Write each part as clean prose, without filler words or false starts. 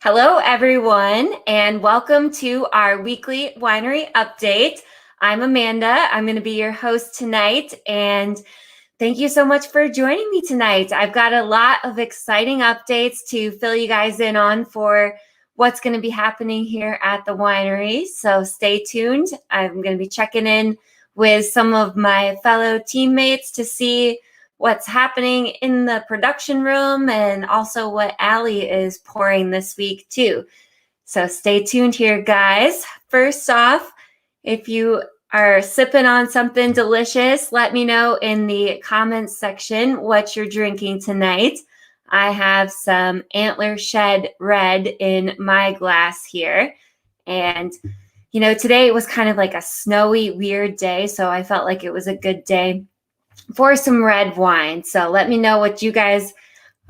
Hello, everyone, and welcome to our weekly winery update. I'm Amanda. I'm going to be your host tonight, and thank you so much for joining me tonight. I've got a lot of exciting updates to fill you guys in on for what's going to be happening here at the winery, so stay tuned. I'm going to be checking in with some of my fellow teammates to see what's happening in the production room and also what Allie is pouring this week too. So stay tuned here, guys. First off, if you are sipping on something delicious, let me know in the comments section what you're drinking tonight. I have some Antler Shed Red in my glass here. And, you know, today it was kind of like a snowy, weird day, so I felt like it was a good day for some red wine. So let me know what you guys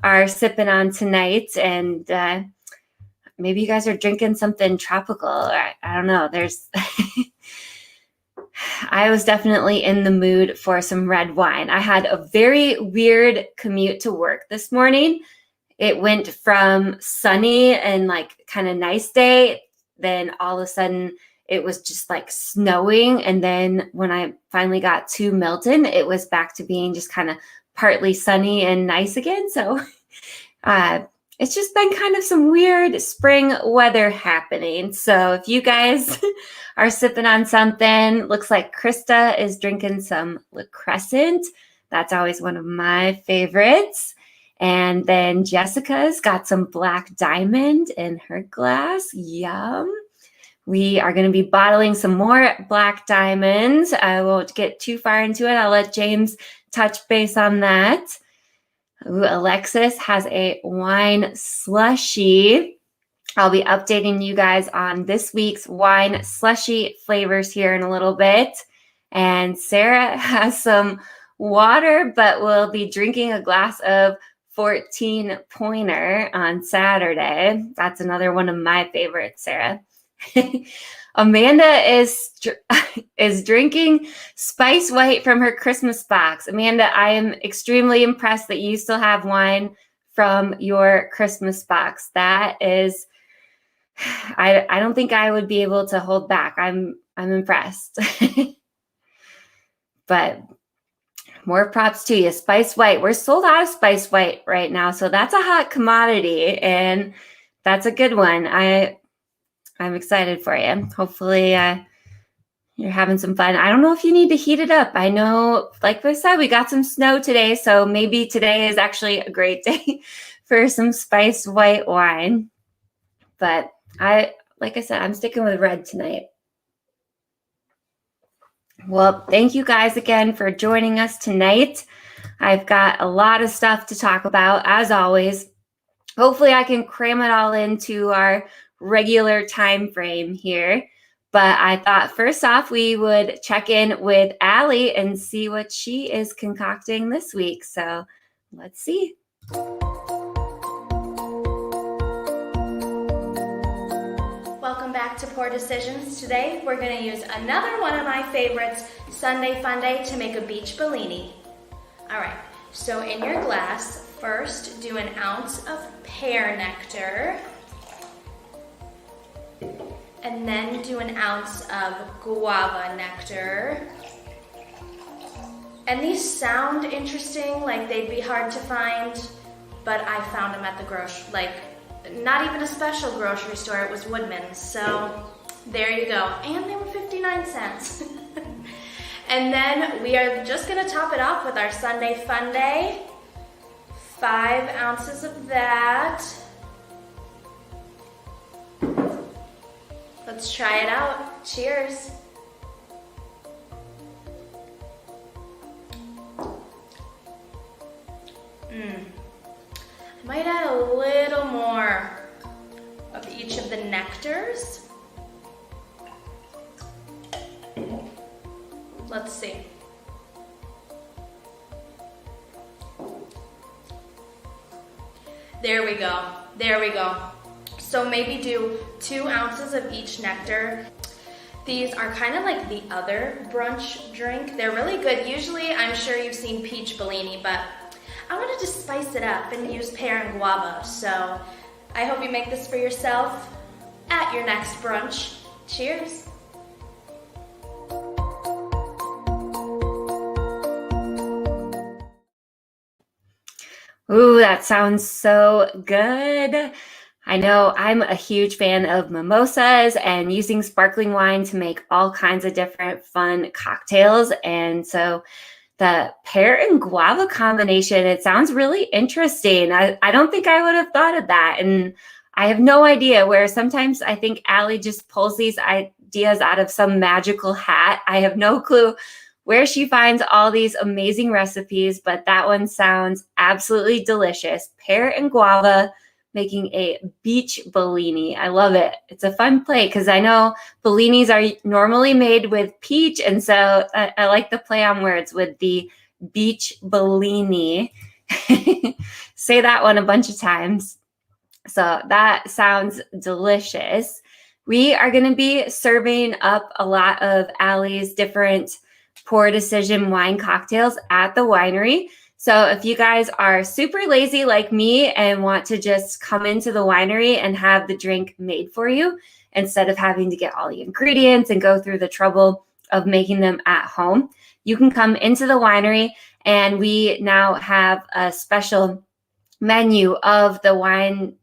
are sipping on tonight, and maybe you guys are drinking something tropical. I don't know. I was definitely in the mood for some red wine. I had a very weird commute to work this morning. It went from sunny and like kind of nice day, then all of a sudden it was just like snowing. And then when I finally got to Milton, it was back to being just kind of partly sunny and nice again. So it's just been kind of some weird spring weather happening. So if you guys are sipping on something, looks like Krista is drinking some Le Crescent. That's always one of my favorites. And then Jessica's got some Black Diamond in her glass. Yum. We are going to be bottling some more Black Diamonds. I won't get too far into it. I'll let James touch base on that. Ooh, Alexis has a wine slushie. I'll be updating you guys on this week's wine slushie flavors here in a little bit. And Sarah has some water, but will be drinking a glass of 14 Pointer on Saturday. That's another one of my favorites, Sarah. Amanda is drinking Spice White from her Christmas box. Amanda, I am extremely impressed that you still have wine from your Christmas box. That is, I don't think I would be able to hold back. I'm impressed. But more props to you. Spice White. We're sold out of Spice White right now, so that's a hot commodity, and that's a good one. I'm excited for you. Hopefully you're having some fun. I don't know if you need to heat it up. I know, like I said, we got some snow today, so maybe today is actually a great day for some spiced white wine. But like I said, I'm sticking with red tonight. Well, thank you guys again for joining us tonight. I've got a lot of stuff to talk about, as always. Hopefully I can cram it all into our regular time frame here. But I thought first off, we would check in with Allie and see what she is concocting this week. So let's see. Welcome back to Pour Decisions. Today we're going to use another one of my favorites, Sunday Funday, to make a beach Bellini. All right, so in your glass, first do an ounce of pear nectar, and then do an ounce of guava nectar. And these sound interesting, like they'd be hard to find, but I found them at the not even a special grocery store, it was Woodman's. So there you go. And they were 59 cents. And then we are just gonna top it off with our Sunday Funday. 5 ounces of that. Let's try it out. Cheers. I might add a little more of each of the nectars. Let's see. There we go. There we go. So maybe do 2 ounces of each nectar. These are kind of like the other brunch drink. They're really good. Usually, I'm sure you've seen peach Bellini, but I wanted to spice it up and use pear and guava. So I hope you make this for yourself at your next brunch. Cheers. Ooh, that sounds so good. I know I'm a huge fan of mimosas and using sparkling wine to make all kinds of different fun cocktails. And so the pear and guava combination, it sounds really interesting. I don't think I would have thought of that. And I have no idea where sometimes I think Allie just pulls these ideas out of some magical hat. I have no clue where she finds all these amazing recipes, but that one sounds absolutely delicious. Pear and guava making a beach Bellini. I love it. It's a fun play because I know Bellinis are normally made with peach, and so I like the play on words with the beach Bellini. Say that one a bunch of times. So that sounds delicious. We are going to be serving up a lot of Allie's different pour decision wine cocktails at the winery. So if you guys are super lazy like me and want to just come into the winery and have the drink made for you instead of having to get all the ingredients and go through the trouble of making them at home, you can come into the winery, and we now have a special menu of the wine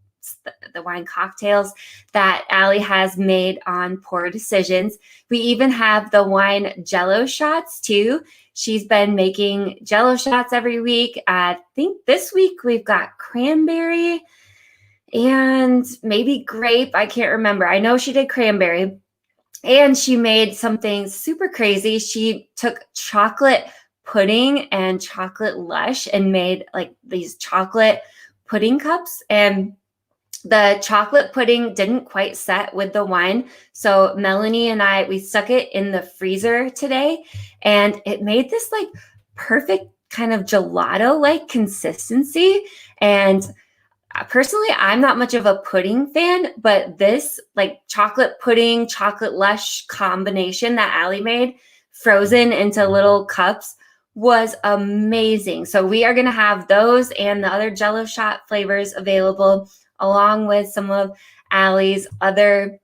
cocktails that Allie has made on Pour Decisions. We even have the wine jello shots too. She's been making jello shots every week. I think this week we've got cranberry and maybe grape. I can't remember. I know she did cranberry. And she made something super crazy. She took chocolate pudding and chocolate lush and made like these chocolate pudding cups, and the chocolate pudding didn't quite set with the wine. So Melanie and we stuck it in the freezer today, and it made this like perfect kind of gelato-like consistency. And personally, I'm not much of a pudding fan, but this like chocolate pudding, chocolate lush combination that Allie made, frozen into little cups, was amazing. So we are going to have those and the other jello shot flavors available, along with some of Allie's other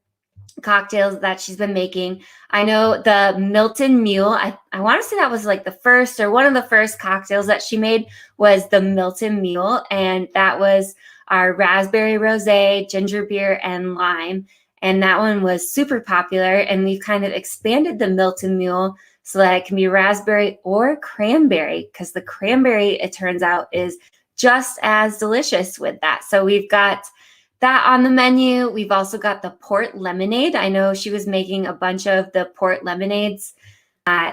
cocktails that she's been making. I know the Milton Mule, I want to say that was like the first or one of the first cocktails that she made was the Milton Mule. And that was our raspberry rosé, ginger beer, and lime. And that one was super popular. And we've kind of expanded the Milton Mule so that it can be raspberry or cranberry, because the cranberry, it turns out, is just as delicious with that. So we've got that on the menu. We've also got the port lemonade. I know she was making a bunch of the port lemonades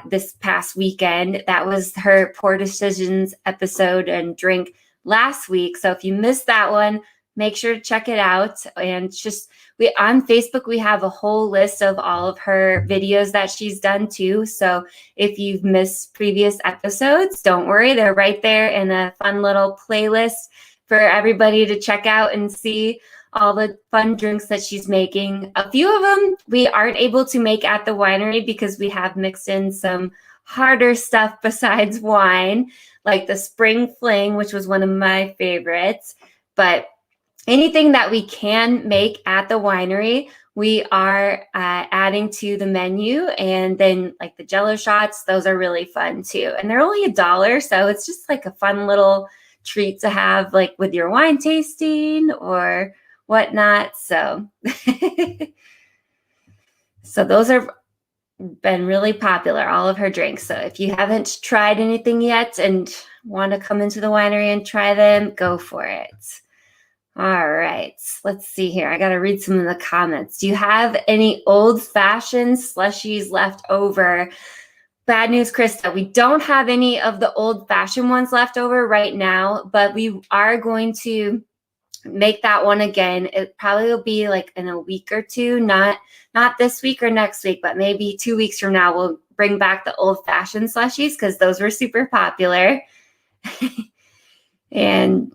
this past weekend. That was her Pour Decisions episode and drink last week. So if you missed that one, make sure to check it out. And just on Facebook, we have a whole list of all of her videos that she's done too. So if you've missed previous episodes, don't worry. They're right there in a fun little playlist for everybody to check out and see all the fun drinks that she's making. A few of them we aren't able to make at the winery because we have mixed in some harder stuff besides wine, like the Spring Fling, which was one of my favorites. But anything that we can make at the winery, we are adding to the menu. And then like the jello shots, those are really fun too. And they're only $1. So it's just like a fun little treat to have like with your wine tasting or whatnot. So, so those are been really popular, all of her drinks. So if you haven't tried anything yet and want to come into the winery and try them, go for it. All right, let's see here. I got to read some of the comments. Do you have any old-fashioned slushies left over? Bad news, Krista. We don't have any of the old-fashioned ones left over right now, but we are going to make that one again. It probably will be like in a week or two, not this week or next week, but maybe 2 weeks from now, we'll bring back the old-fashioned slushies because those were super popular. And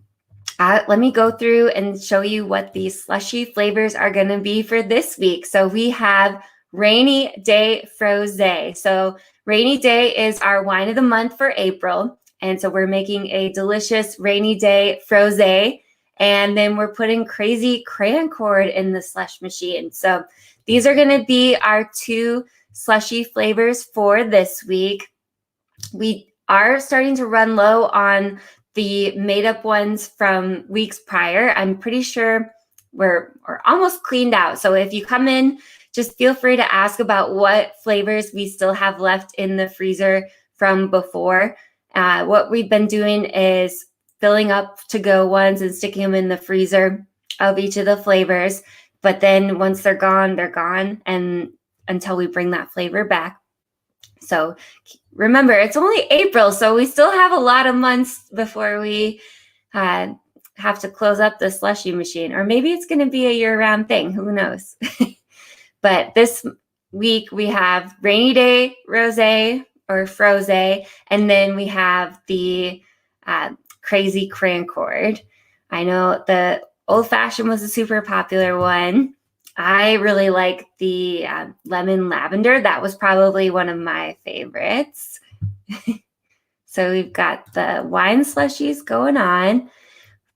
let me go through and show you what these slushy flavors are going to be for this week. So we have Rainy Day Frosé. So Rainy Day is our wine of the month for April. And so we're making a delicious Rainy Day Frosé. And then we're putting crazy crayon cord in the slush machine. So these are going to be our 2 slushy flavors for this week. We are starting to run low on the made up ones from weeks prior. I'm pretty sure we're almost cleaned out. So if you come in, just feel free to ask about what flavors we still have left in the freezer from before. What we've been doing is filling up to-go ones and sticking them in the freezer of each of the flavors. But then once they're gone, and until we bring that flavor back. So remember, it's only April, so we still have a lot of months before we have to close up the slushy machine. Or maybe it's going to be a year-round thing. Who knows? But this week we have Rainy Day Rosé or Frosé, and then we have the Crazy Crayon Cord. I know the Old Fashioned was a super popular one. I really like the Lemon Lavender. That was probably one of my favorites. So we've got the wine slushies going on,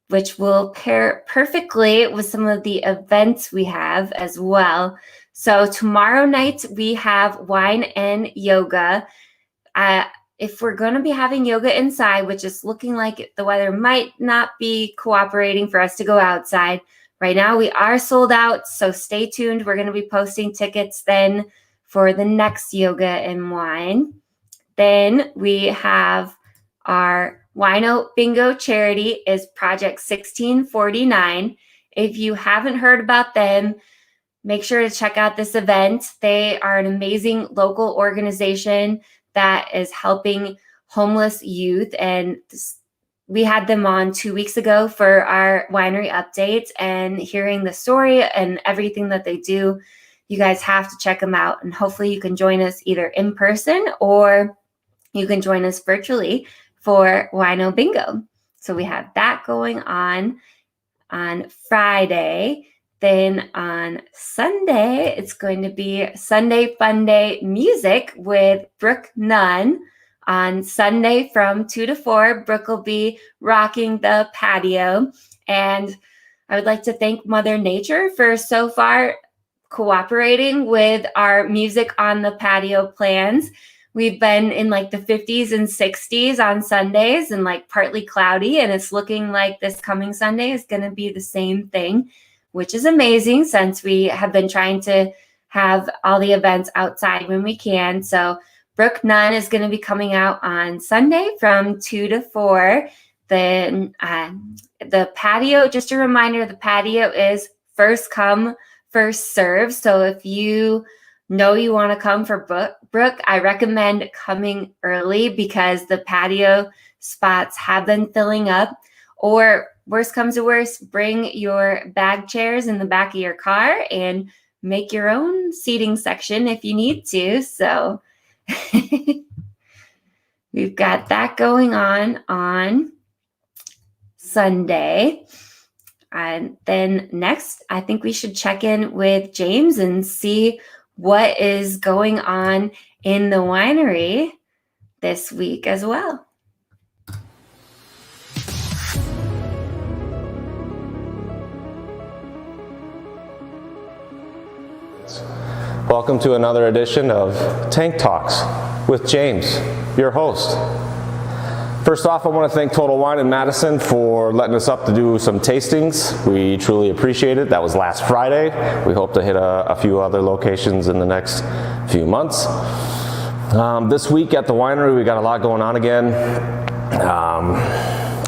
which will pair perfectly with some of the events we have as well. So tomorrow night we have wine and yoga. If we're going to be having yoga inside, which is looking like the weather might not be cooperating for us to go outside. Right now we are sold out, so stay tuned. We're going to be posting tickets then for the next yoga and wine. Then we have our Wino Bingo charity is Project 1649. If you haven't heard about them, make sure to check out this event. They are an amazing local organization that is helping homeless youth. And we had them on 2 weeks ago for our winery updates, and hearing the story and everything that they do, you guys have to check them out. And hopefully you can join us either in person or you can join us virtually for Wino Bingo. So we have that going on Friday. Then on Sunday, it's going to be Sunday Fun Day music with Brooke Nunn. On Sunday from 2 to 4, Brooke will be rocking the patio. And I would like to thank Mother Nature for so far cooperating with our music on the patio plans. We've been in like the 50s and 60s on Sundays and like partly cloudy. And it's looking like this coming Sunday is going to be the same thing, which is amazing since we have been trying to have all the events outside when we can. So Brooke Nunn is going to be coming out on Sunday from 2 to 4. Then the patio, just a reminder, the patio is first come, first serve. So if you know you want to come for Brooke, I recommend coming early because the patio spots have been filling up. Or worst comes to worst, bring your bag chairs in the back of your car and make your own seating section if you need to. So we've got that going on Sunday. And then next, I think we should check in with James and see what is going on in the winery this week as well. Welcome to another edition of Tank Talks with James, your host. First off, I want to thank Total Wine in Madison for letting us up to do some tastings. We truly appreciate it. That was last Friday. We hope to hit a few other locations in the next few months. This week at the winery, we got a lot going on again.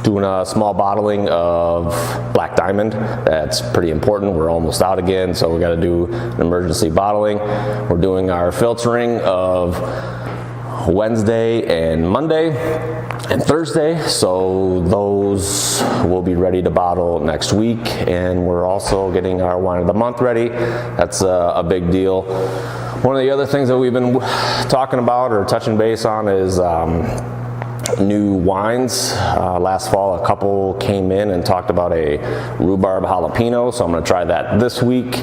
Doing a small bottling of Black Diamond. That's pretty important. We're almost out again, so we got to do an emergency bottling. We're doing our filtering of Wednesday and Monday and Thursday, so those will be ready to bottle next week. And we're also getting our wine of the month ready. That's a big deal. One of the other things that we've been talking about or touching base on is new wines. Last fall, a couple came in and talked about a Rhubarb Jalapeno, so I'm going to try that this week.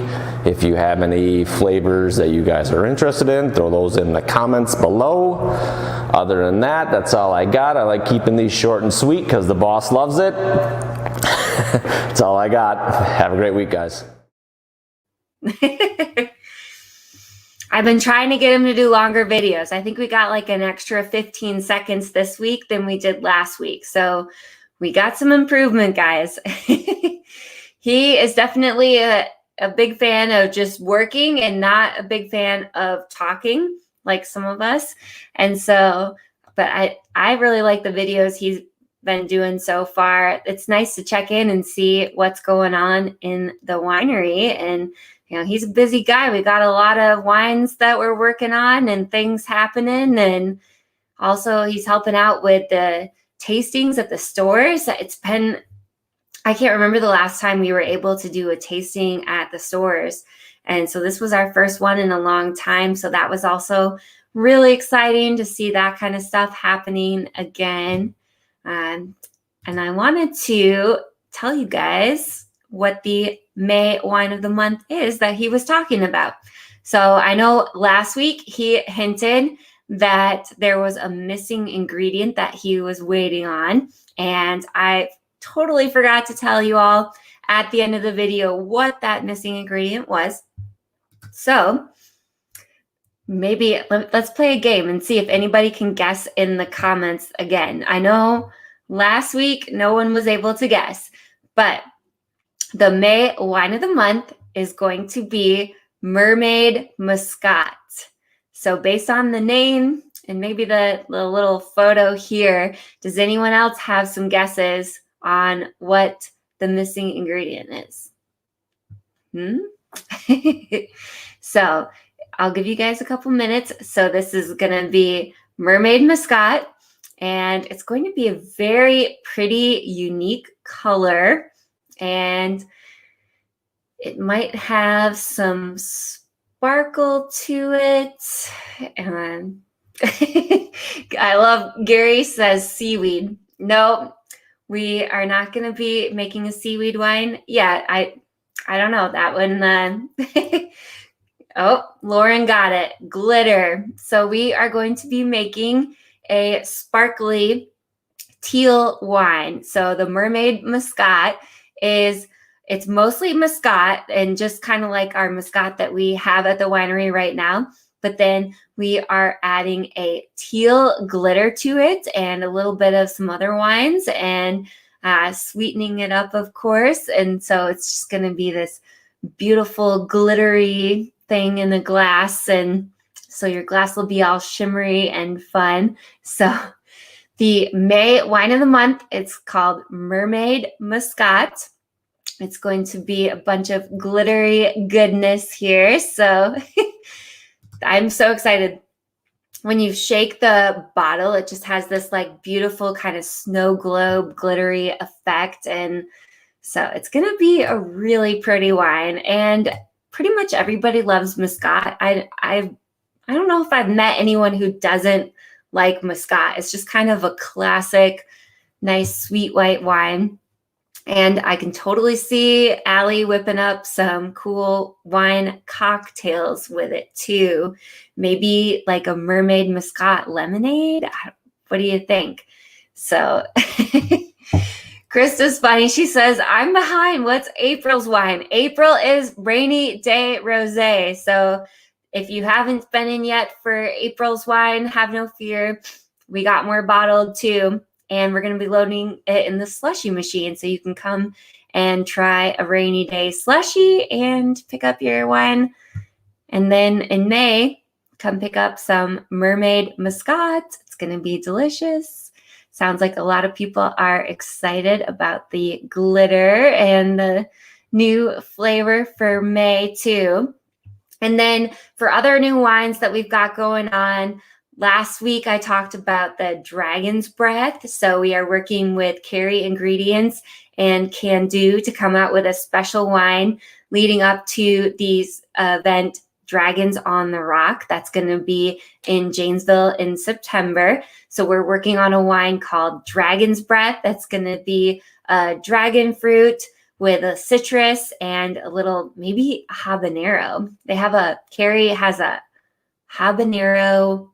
If you have any flavors that you guys are interested in, throw those in the comments below. Other than that, that's all I got. I like keeping these short and sweet because the boss loves it. That's all I got. Have a great week, guys. I've been trying to get him to do longer videos. I think we got like an extra 15 seconds this week than we did last week. So we got some improvement, guys. He is definitely a big fan of just working and not a big fan of talking like some of us. And so, but I really like the videos he's been doing so far. It's nice to check in and see what's going on in the winery. And you know, he's a busy guy. We got a lot of wines that we're working on and things happening. And also he's helping out with the tastings at the stores. I can't remember the last time we were able to do a tasting at the stores. And so this was our first one in a long time. So that was also really exciting to see that kind of stuff happening again. And I wanted to tell you guys what the May wine of the month is that he was talking about. So I know last week he hinted that there was a missing ingredient that he was waiting on. And I totally forgot to tell you all at the end of the video what that missing ingredient was. So maybe let's play a game and see if anybody can guess in the comments again. I know last week no one was able to guess, but the May wine of the month is going to be Mermaid Mascot. So based on the name and maybe the little photo here, does anyone else have some guesses on what the missing ingredient is? So I'll give you guys a couple minutes. So this is going to be Mermaid Mascot, and it's going to be a very pretty, unique color, and it might have some sparkle to it. And I love, Gary says seaweed. No, we are not going to be making a seaweed wine yet. I don't know that one. Oh, Lauren got it. Glitter. So we are going to be making a sparkly teal wine. So the Mermaid Mascot it's mostly Mascot and just kind of like our Mascot that we have at the winery right now. But then we are adding a teal glitter to it and a little bit of some other wines and sweetening it up, of course. And so it's just going to be this beautiful glittery thing in the glass. And so your glass will be all shimmery and fun. So the May wine of the month, it's called Mermaid Mascot. It's going to be a bunch of glittery goodness here. So I'm so excited. When you shake the bottle, it just has this like beautiful kind of snow globe glittery effect. And so it's going to be a really pretty wine. And pretty much everybody loves Mascot. I don't know if I've met anyone who doesn't like Mascot. It's just kind of a classic, nice, sweet white wine. And I can totally see Allie whipping up some cool wine cocktails with it too. Maybe like a Mermaid Mascot lemonade. What do you think? So Krista's funny. She says, I'm behind. What's April's wine? April is Rainy Day Rosé. So if you haven't been in yet for April's wine, have no fear. We got more bottled too. And we're going to be loading it in the slushie machine. So you can come and try a rainy day slushie and pick up your wine. And then in May, come pick up some Mermaid Mascot. It's going to be delicious. Sounds like a lot of people are excited about the glitter and the new flavor for May too. And then for other new wines that we've got going on, last week, I talked about the Dragon's Breath. So we are working with Carry Ingredients and Can Do to come out with a special wine leading up to these event Dragons on the Rock. That's going to be in Janesville in September. So we're working on a wine called Dragon's Breath. That's going to be dragon fruit with a citrus and a little, maybe habanero. Carry has a habanero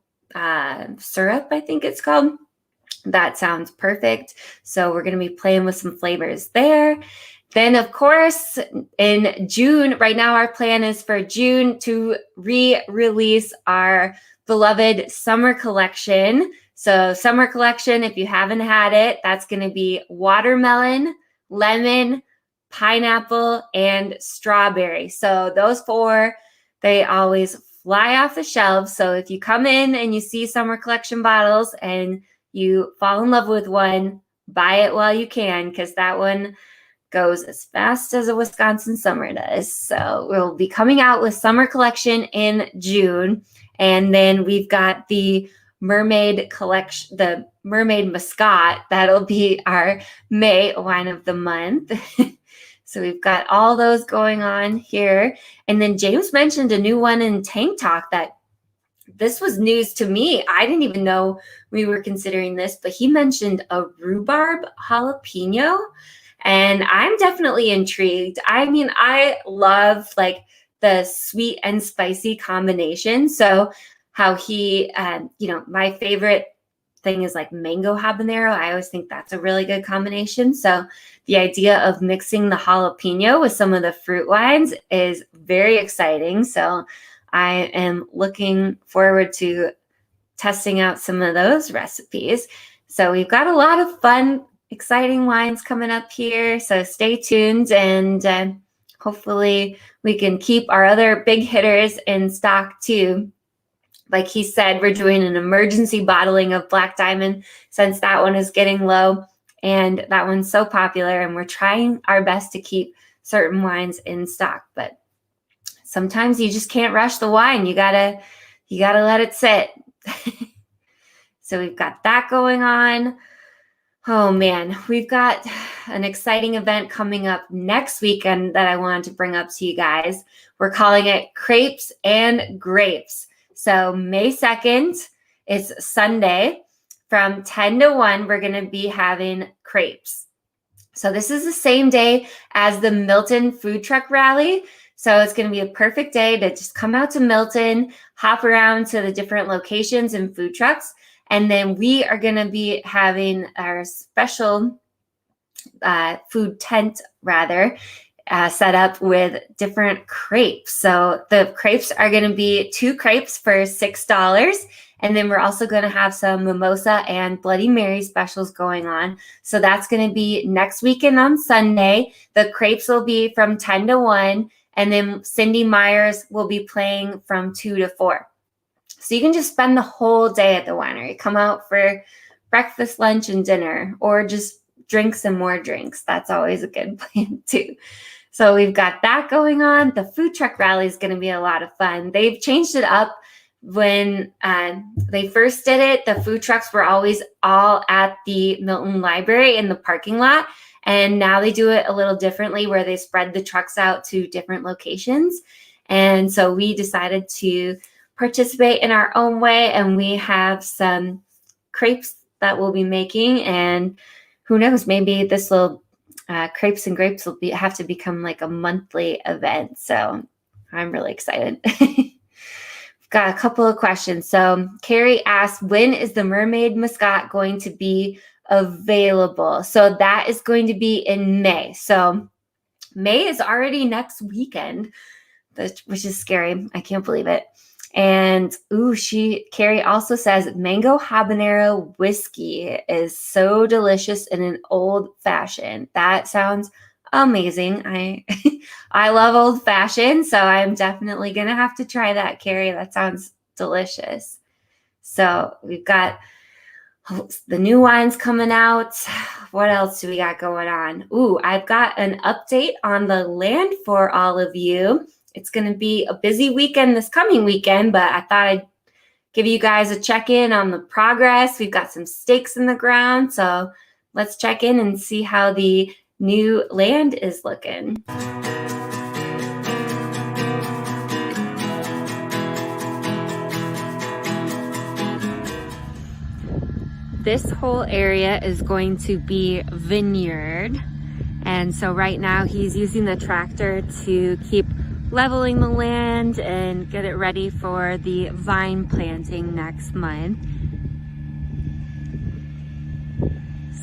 syrup, I think it's called. That sounds perfect. So we're going to be playing with some flavors there. Then, of course, in June, right now our plan is for June to re-release our beloved summer collection. So summer collection, if you haven't had it, that's going to be watermelon, lemon, pineapple, and strawberry. So those 4, they always fly off the shelves. So if you come in and you see summer collection bottles and you fall in love with one, buy it while you can, because that one goes as fast as a Wisconsin summer does. So we'll be coming out with summer collection in June. And then we've got the Mermaid collection, the Mermaid Mascot. That'll be our May wine of the month. So we've got all those going on here. And then James mentioned a new one in Tank Talk that this was news to me. I didn't even know we were considering this, but he mentioned a rhubarb jalapeno. And I'm definitely intrigued. I mean, I love like the sweet and spicy combination. So how he, my favorite thing is like mango habanero. I always think that's a really good combination. So the idea of mixing the jalapeno with some of the fruit wines is very exciting. So I am looking forward to testing out some of those recipes. So we've got a lot of fun, exciting wines coming up here, so stay tuned, and hopefully we can keep our other big hitters in stock too. Like he said, we're doing an emergency bottling of Black Diamond since that one is getting low, and that one's so popular, and we're trying our best to keep certain wines in stock, but sometimes you just can't rush the wine. You gotta let it sit. So we've got that going on. Oh man, we've got an exciting event coming up next weekend that I wanted to bring up to you guys. We're calling it Crepes and Grapes. So May 2nd, it's Sunday, from 10 to 1, we're going to be having crepes. So this is the same day as the Milton food truck rally. So it's going to be a perfect day to just come out to Milton, hop around to the different locations and food trucks. And then we are going to be having our special food tent, set up with different crepes. So the crepes are going to be 2 crepes for $6. And then we're also going to have some mimosa and Bloody Mary specials going on. So that's going to be next weekend on Sunday. The crepes will be from 10 to 1. And then Cindy Myers will be playing from 2 to 4. So you can just spend the whole day at the winery. Come out for breakfast, lunch, and dinner, or just drink some more drinks. That's always a good plan too. So we've got that going on. The food truck rally is going to be a lot of fun. They've changed it up. When they first did it, the food trucks were always all at the Milton Library in the parking lot. And now they do it a little differently, where they spread the trucks out to different locations. And so we decided to participate in our own way, and we have some crepes that we'll be making, and who knows, maybe this will crepes and grapes will have to become like a monthly event. So I'm really excited. Got a couple of questions. So Carrie asked, when is the Mermaid Mascot going to be available? So that is going to be in May. So May is already next weekend, which is scary. I can't believe it. And Carrie also says mango habanero whiskey is so delicious in an old fashioned. That sounds amazing. I love old fashioned, so I'm definitely gonna have to try that, Carrie. That sounds delicious. So we've got the new wines coming out. What else do we got going on? I've got an update on the land for all of you. It's going to be a busy weekend this coming weekend, but I thought I'd give you guys a check-in on the progress. We've got some stakes in the ground, so let's check in and see how the new land is looking. This whole area is going to be vineyard, and so right now he's using the tractor to keep leveling the land and get it ready for the vine planting next month.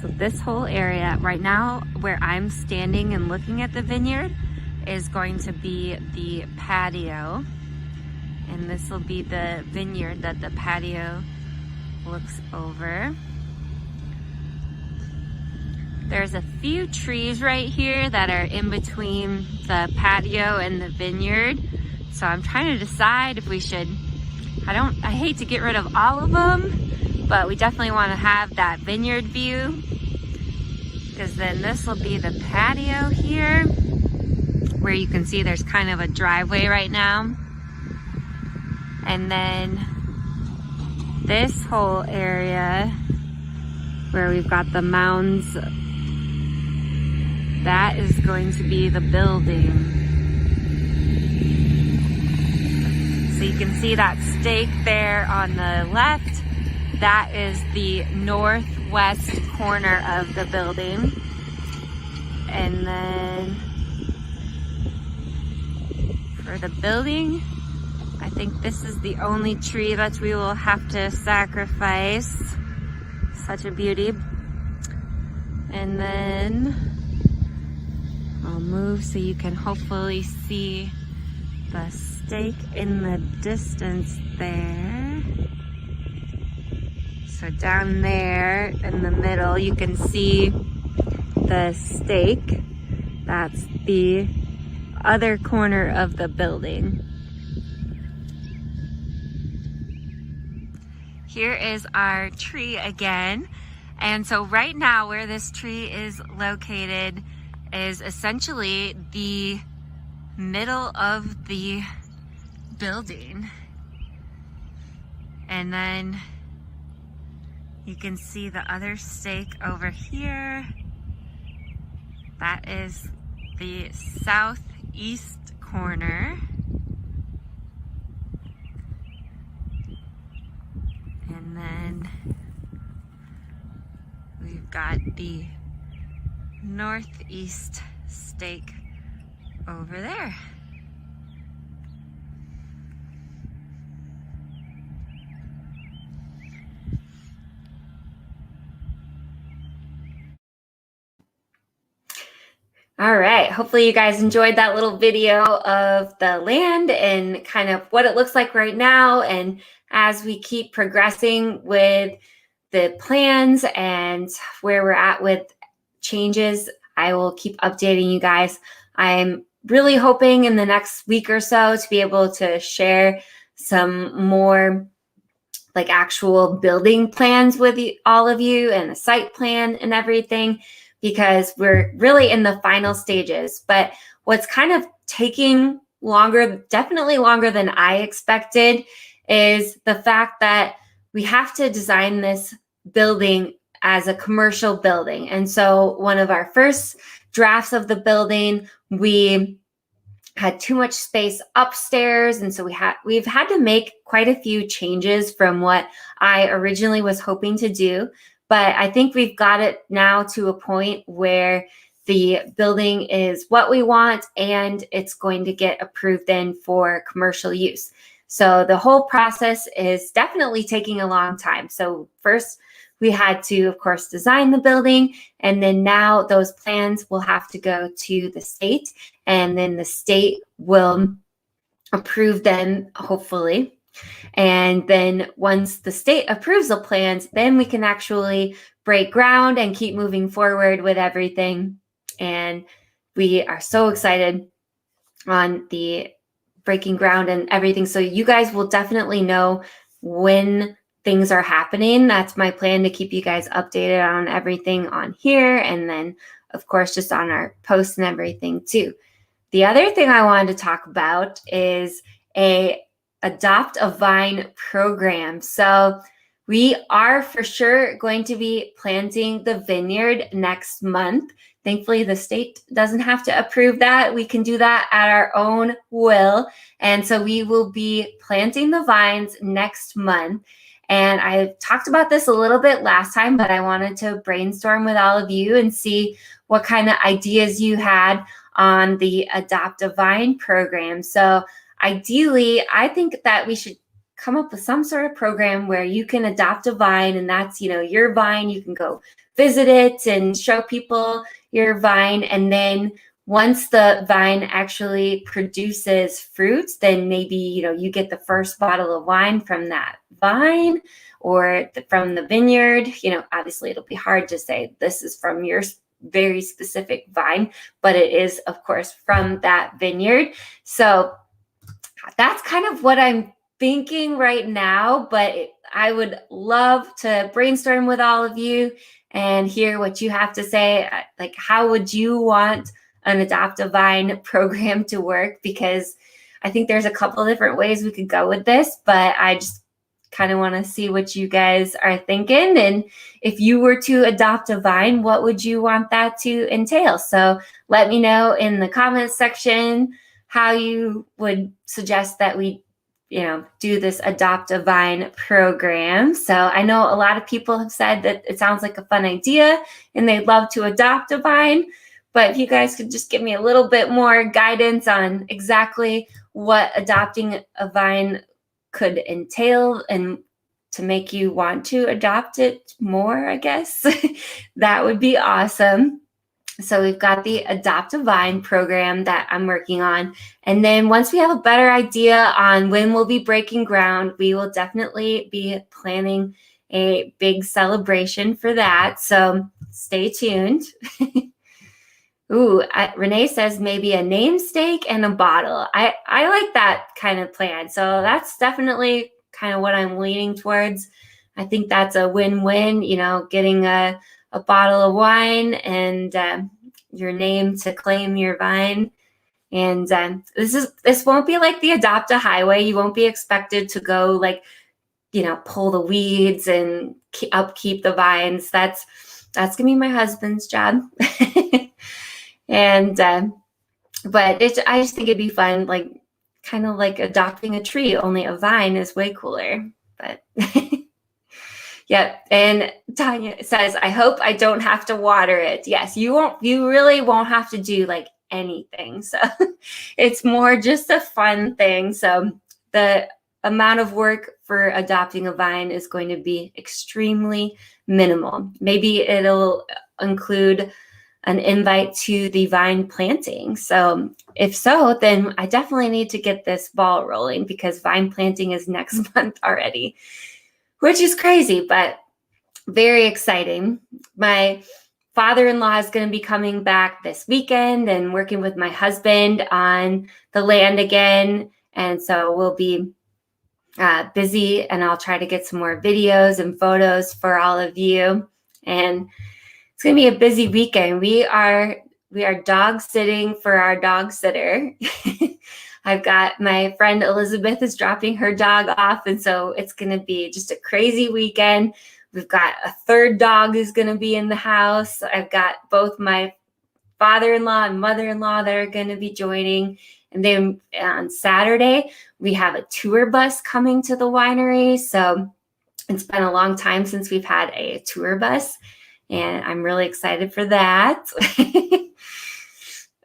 So this whole area right now where I'm standing and looking at the vineyard is going to be the patio. And this will be the vineyard that the patio looks over. There's a few trees right here that are in between the patio and the vineyard. So I'm trying to decide if we should, I hate to get rid of all of them, but we definitely want to have that vineyard view, because then this will be the patio here, where you can see there's kind of a driveway right now. And then this whole area where we've got the mounds, that is going to be the building. So you can see that stake there on the left. That is the northwest corner of the building. And then for the building, I think this is the only tree that we will have to sacrifice. Such a beauty. And then I'll move so you can hopefully see the stake in the distance there. So down there in the middle, you can see the stake. That's the other corner of the building. Here is our tree again. And so right now where this tree is located is essentially the middle of the building. And then you can see the other stake over here. That is the southeast corner. And then we've got the northeast stake over there. All right, hopefully you guys enjoyed that little video of the land and kind of what it looks like right now. And as we keep progressing with the plans and where we're at with changes, I will keep updating you guys. I'm really hoping in the next week or so to be able to share some more like actual building plans with all of you, and a site plan and everything, because we're really in the final stages. But what's kind of taking longer, definitely longer than I expected, is the fact that we have to design this building as a commercial building. And so one of our first drafts of the building, we had too much space upstairs. And so we've had to make quite a few changes from what I originally was hoping to do. But I think we've got it now to a point where the building is what we want, and it's going to get approved then for commercial use. So the whole process is definitely taking a long time. So first we had to, of course, design the building, and then now those plans will have to go to the state, and then the state will approve them, hopefully. And then once the state approves the plans, then we can actually break ground and keep moving forward with everything. And we are so excited on the breaking ground and everything. So you guys will definitely know when things are happening. That's my plan, to keep you guys updated on everything on here. And then, of course, just on our posts and everything too. The other thing I wanted to talk about is a Adopt a Vine program. So we are for sure going to be planting the vineyard next month. Thankfully, the state doesn't have to approve that. We can do that at our own will. And so we will be planting the vines next month. And I talked about this a little bit last time, but I wanted to brainstorm with all of you and see what kind of ideas you had on the Adopt a Vine program. So ideally, I think that we should come up with some sort of program where you can adopt a vine, and that's, your vine. You can go visit it and show people your vine. And then once the vine actually produces fruits, then maybe, you get the first bottle of wine from that vine or from the vineyard. Obviously it'll be hard to say this is from your very specific vine, but it is, of course, from that vineyard. So that's kind of what I'm thinking right now, but I would love to brainstorm with all of you and hear what you have to say. Like, how would you want an Adopt a Vine program to work? Because I think there's a couple different ways we could go with this, but I just kind of want to see what you guys are thinking. And if you were to adopt a vine, what would you want that to entail? So let me know in the comments section how you would suggest that we do this Adopt a Vine program. So I know a lot of people have said that it sounds like a fun idea and they'd love to adopt a vine. But if you guys could just give me a little bit more guidance on exactly what adopting a vine could entail and to make you want to adopt it more, I guess, that would be awesome. So we've got the Adopt a Vine program that I'm working on. And then once we have a better idea on when we'll be breaking ground, we will definitely be planning a big celebration for that. So stay tuned. Ooh, Renee says maybe a namesake and a bottle. I like that kind of plan. So that's definitely kind of what I'm leaning towards. I think that's a win-win, getting a bottle of wine and your name to claim your vine. And this won't be like the Adopt a Highway. You won't be expected to go pull the weeds and upkeep the vines. That's gonna be my husband's job. And but I just think it'd be fun, kind of like adopting a tree, only a vine is way cooler. But yeah. And Tanya says, I hope I don't have to water it. Yes, you really won't have to do anything. So it's more just a fun thing. So the amount of work for adopting a vine is going to be extremely minimal. Maybe it'll include an invite to the vine planting. So if so, then I definitely need to get this ball rolling because vine planting is next month already, which is crazy, but very exciting. My father-in-law is going to be coming back this weekend and working with my husband on the land again. And so we'll be busy, and I'll try to get some more videos and photos for all of you. And it's going to be a busy weekend. We are dog sitting for our dog sitter. I've got my friend Elizabeth is dropping her dog off. And so it's going to be just a crazy weekend. We've got a third dog who's going to be in the house. I've got both my father-in-law and mother-in-law that are going to be joining. And then on Saturday, we have a tour bus coming to the winery. So it's been a long time since we've had a tour bus. And I'm really excited for that.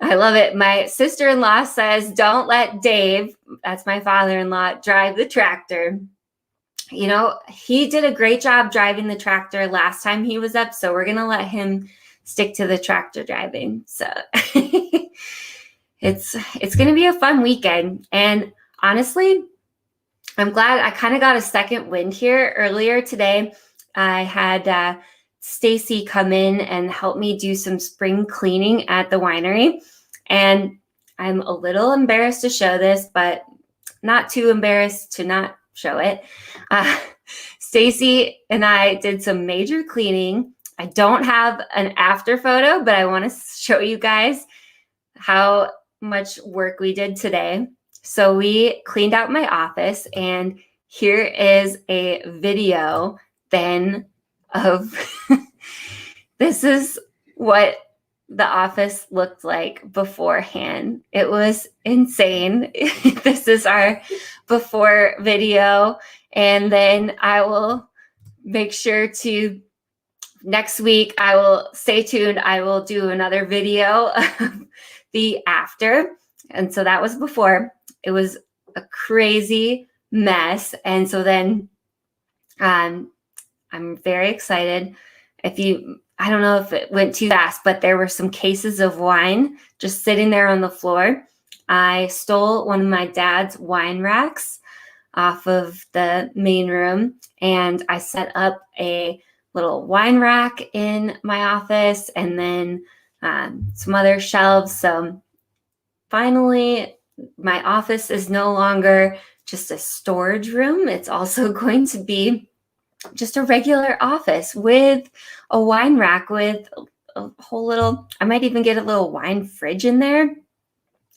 I love it. My sister-in-law says, don't let Dave, that's my father-in-law, drive the tractor. He did a great job driving the tractor last time he was up. So we're going to let him stick to the tractor driving. So it's going to be a fun weekend. And honestly, I'm glad I kind of got a second wind here earlier today. I had Stacy come in and help me do some spring cleaning at the winery. And I'm a little embarrassed to show this, but not too embarrassed to not show it. Stacy and I did some major cleaning. I don't have an after photo, but I want to show you guys how much work we did today. So we cleaned out my office, and here is a video then of this is what the office looked like beforehand. It was insane. This is our before video. And then I will make sure to next week, I will stay tuned. I will do another video of the after. And so that was before. It was a crazy mess. And so then I'm very excited. I don't know if it went too fast, but there were some cases of wine just sitting there on the floor. I stole one of my dad's wine racks off of the main room, and I set up a little wine rack in my office, and then some other shelves. So finally, my office is no longer just a storage room. It's also going to be just a regular office with a wine rack with a whole little, I might even get a little wine fridge in there.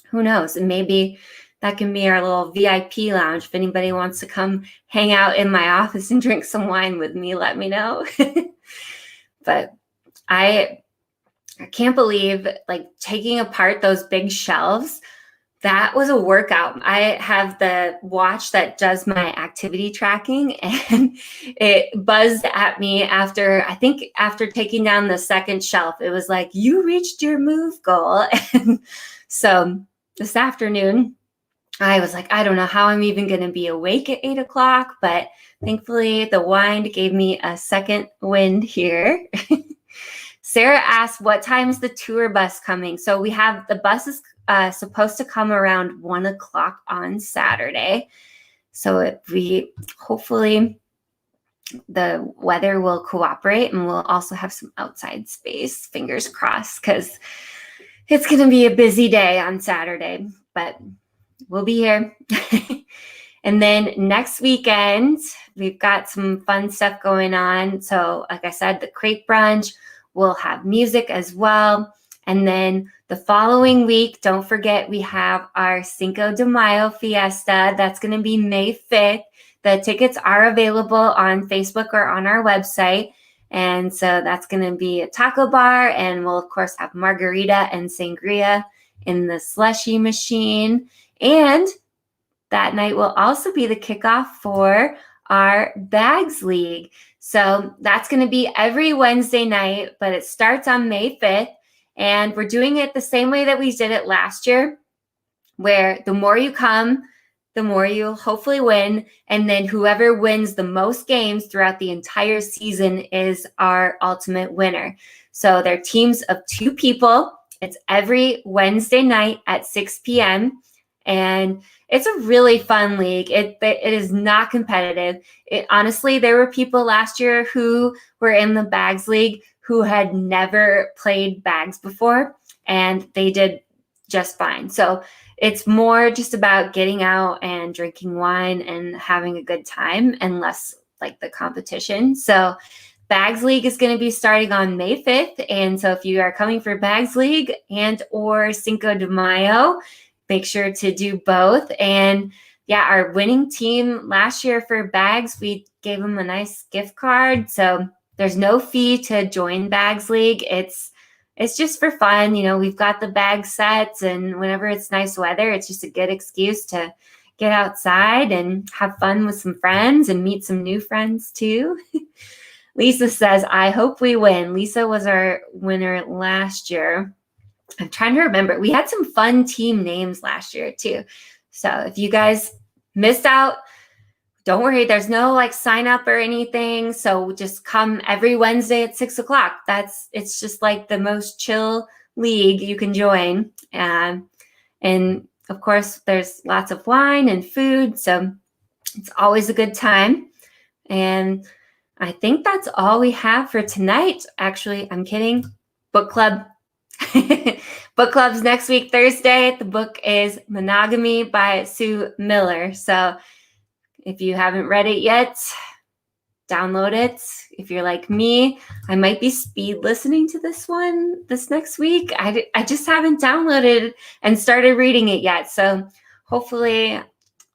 Who knows? And maybe that can be our little VIP lounge. If anybody wants to come hang out in my office and drink some wine with me, let me know. But I can't believe, like, taking apart those big shelves. That was a workout. I have the watch that does my activity tracking, and it buzzed at me after taking down the second shelf. It was like, you reached your move goal. And so this afternoon, I was like, I don't know how I'm even going to be awake at 8 o'clock, but thankfully the wine gave me a second wind here. Sarah asked, what time is the tour bus coming? So we have the bus is supposed to come around 1 o'clock on Saturday. So hopefully the weather will cooperate, and we'll also have some outside space, fingers crossed, because it's going to be a busy day on Saturday, but we'll be here. And then next weekend, we've got some fun stuff going on. So like I said, the crepe brunch, we'll have music as well. And then the following week, don't forget, we have our Cinco de Mayo Fiesta. That's going to be May 5th. The tickets are available on Facebook or on our website. And so that's going to be a taco bar. And we'll, of course, have margarita and sangria in the slushie machine. And that night will also be the kickoff for our Bags League. So that's going to be every Wednesday night, but it starts on May 5th. And we're doing it the same way that we did it last year, where the more you come, the more you'll hopefully win. And then whoever wins the most games throughout the entire season is our ultimate winner. So they're teams of 2 people. It's every Wednesday night at 6 p.m. And it's a really fun league. It is not competitive. Honestly, there were people last year who were in the Bags League who had never played bags before, and they did just fine. So it's more just about getting out and drinking wine and having a good time, and less like the competition. So Bags League is going to be starting on May 5th. And so if you are coming for Bags League and or Cinco de Mayo, make sure to do both. And yeah, our winning team last year for Bags, we gave them a nice gift card. So there's no fee to join Bags League. It's just for fun. You know, we've got the bag sets, and whenever it's nice weather, it's just a good excuse to get outside and have fun with some friends and meet some new friends too. Lisa says, I hope we win. Lisa was our winner last year. I'm trying to remember. We had some fun team names last year too. So if you guys missed out, don't worry, there's no like sign up or anything. So just come every Wednesday at 6 o'clock. It's just like the most chill league you can join. And of course, there's lots of wine and food. So it's always a good time. And I think that's all we have for tonight. Actually, I'm kidding. Book club. Book club's next week, Thursday. The book is Monogamy by Sue Miller. So if you haven't read it yet, download it. If you're like me, I might be speed listening to this one this next week. I just haven't downloaded and started reading it yet. So hopefully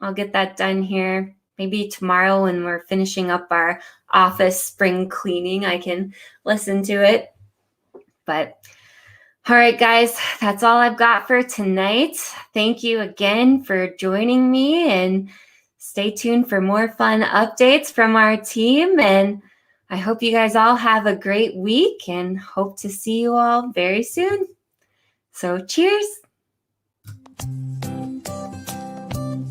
I'll get that done here. Maybe tomorrow when we're finishing up our office spring cleaning, I can listen to it. But all right, guys, that's all I've got for tonight. Thank you again for joining me, and stay tuned for more fun updates from our team. And I hope you guys all have a great week, and hope to see you all very soon. So cheers.